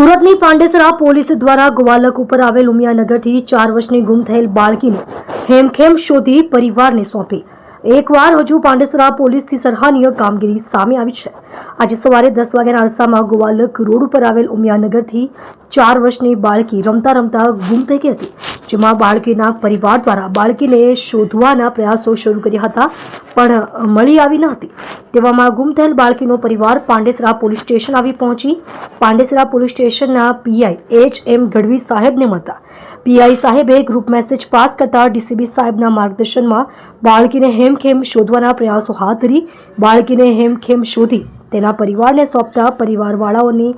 સુરતની પાંડેસરા પોલીસ દ્વારા ગોવાલક ઉપર આવેલ ઉમિયાનગરથી 4 વર્ષની ગુમ થયેલ બાળકીને હેમખેમ શોધી પરિવારને સોંપી એકવાર હજુ પાંડેસરા પોલીસથી સરાહનીય કામગીરી સામે આવી છે। આજે સવારે 10 વાગ્યાના અરસામાં ગોવાલક રોડ ઉપર આવેલ ઉમિયાનગરથી 4 વર્ષની બાળકી રમતા રમતા ગુમ થઈ ગઈ હતી, જેમાં બાળકીના પરિવાર દ્વારા બાળકીને શોધવાના પ્રયાસો શરૂ કર્યા હતા, પણ મળી આવી ન હતી। તેવામાં ગુમ થયેલ બાળકીનો પરિવાર પાંડેસરા પોલીસ સ્ટેશન આવી પહોંચી પાંડેસરા પોલીસ સ્ટેશનના પીઆઈ એચ.એમ. ગઢવી સાહેબને મળતા પીઆઈ સાહેબે ગ્રુપ મેસેજ પાસ કરતા ડીસીપી સાહેબના માર્ગદર્શનમાં બાળકીને હેમખેમ શોધવાના પ્રયાસો હાથ ધરી બાળકીને હેમખેમ શોધી તેના પરિવારને સોંપતા પરિવારવાળાઓની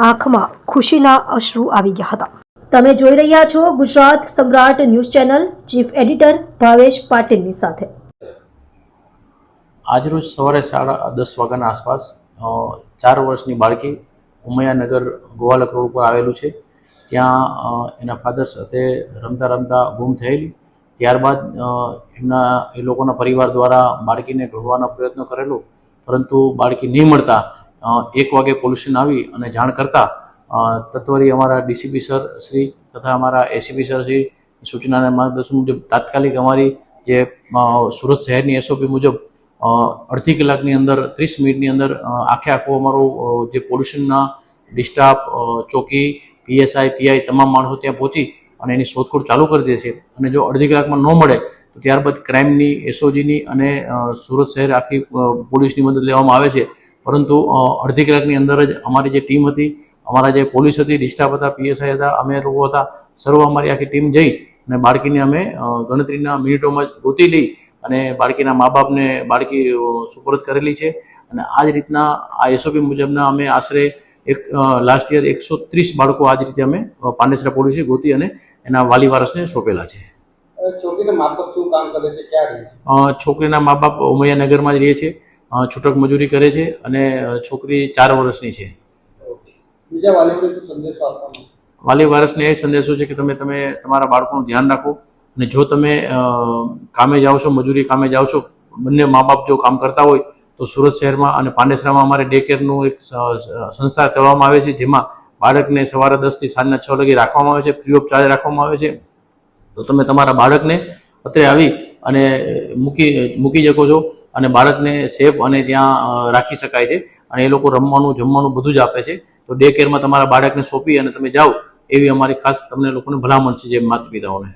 આંખમાં ખુશીના અશ્રુ આવી ગયા હતા। તમે જોઈ રહ્યા છો ગુજરાત સમ્રાટ news channel, chief editor Bhavesh પાટીલની સાથે। આજરોજ સવારે 10:30 વાગ્યાના આસપાસ 4 વર્ષની બાળકી ઉમિયાનગર ગોવાલક રોડ પર આવેલું છે, ત્યાં એના ફાધર સાથે રમતા રમતા ગુમ થયેલી। ત્યારબાદ એ લોકોના પરિવાર દ્વારા બાળકીને ઢૂંઢવાનો પ્રયત્ન કરેલો, પરંતુ બાળકી નહીં મળતા 1 વાગે પોલીસ સ્ટેશન આવી અને જાણ કરતા તત્વરી અમારા ડીસીપી સર શ્રી તથા અમારા એસીપી સર શ્રી સૂચનાના માર્ગદર્શન મુજબ તાત્કાલિક અમારી જે સુરત શહેરની એસઓપી મુજબ અડધી કલાકની અંદર 30 મિનિટની અંદર આખું અમારું જે પોલ્યુશનના ડિસ્ટાફ ચોકી પીએસઆઈ પીઆઈ તમામ માણસો ત્યાં પહોંચી અને એની શોધખોળ ચાલુ કરી દે છે। અને જો અડધી કલાકમાં ન મળે તો ત્યારબાદ ક્રાઇમની એસઓજીની અને સુરત શહેર આખી પોલીસની મદદ લેવામાં આવે છે, પરંતુ અડધી કલાકની અંદર જ અમારી જે ટીમ હતી, અમારા જે પોલીસ હતી, ડિસ્ટાફ હતા, પીએસઆઈ હતા, અમે લોકો હતા, સર્વ અમારી આખી ટીમ જઈ અને બાળકીને અમે ગણતરીના મિનિટોમાં ગોતી લઈ અને બાળકીના મા બાપને બાળકી સુપરત કરેલી છે। અને આ જ રીતના આ એસઓપી મુજબના અમે આશરે લાસ્ટ યર 130 બાળકો આ જ રીતે અમે પાંડેસરા પોલીસે ગોતી અને એના વાલી વારસને સોંપેલા છે। છોકરીના મા બાપ શું કામ કરે છે, ક્યાં રહે છે? છોકરીના મા બાપ ઉમિયાનગરમાં જ રહે છે, છૂટક મજૂરી કરે છે અને છોકરી 4 વર્ષની છે। બીજા વાલીઓને શું સંદેશો આપવાનો? વાલી વારસને એ સંદેશો છે કે તમે તમારા બાળકોનું ધ્યાન રાખો, અને જો તમે કામે જાઓ છો, મજૂરી કામે જાઓ છો, બંને મા બાપ જો કામ કરતા હોય તો સુરત શહેરમાં અને પાંડેસરામાં અમારે ડે કેરનું એક સંસ્થા કરવામાં આવે છે, જેમાં બાળકને સવારે 10 થી સાંજના 6 વાગે રાખવામાં આવે છે, ફ્રી ઓફ ચાર્જ રાખવામાં આવે છે। તો તમે તમારા બાળકને અત્રે આવી અને મૂકી શકો છો અને બાળકને સેફ અને ત્યાં રાખી શકાય છે, અને એ લોકો રમવાનું જમવાનું બધું જ આપે છે। તો ડે કેરમાં તમારા બાળકને સોંપી અને તમે જાઓ એવી અમારી ખાસ તમને લોકોને ભલામણ છે, જે માતા પિતાઓને।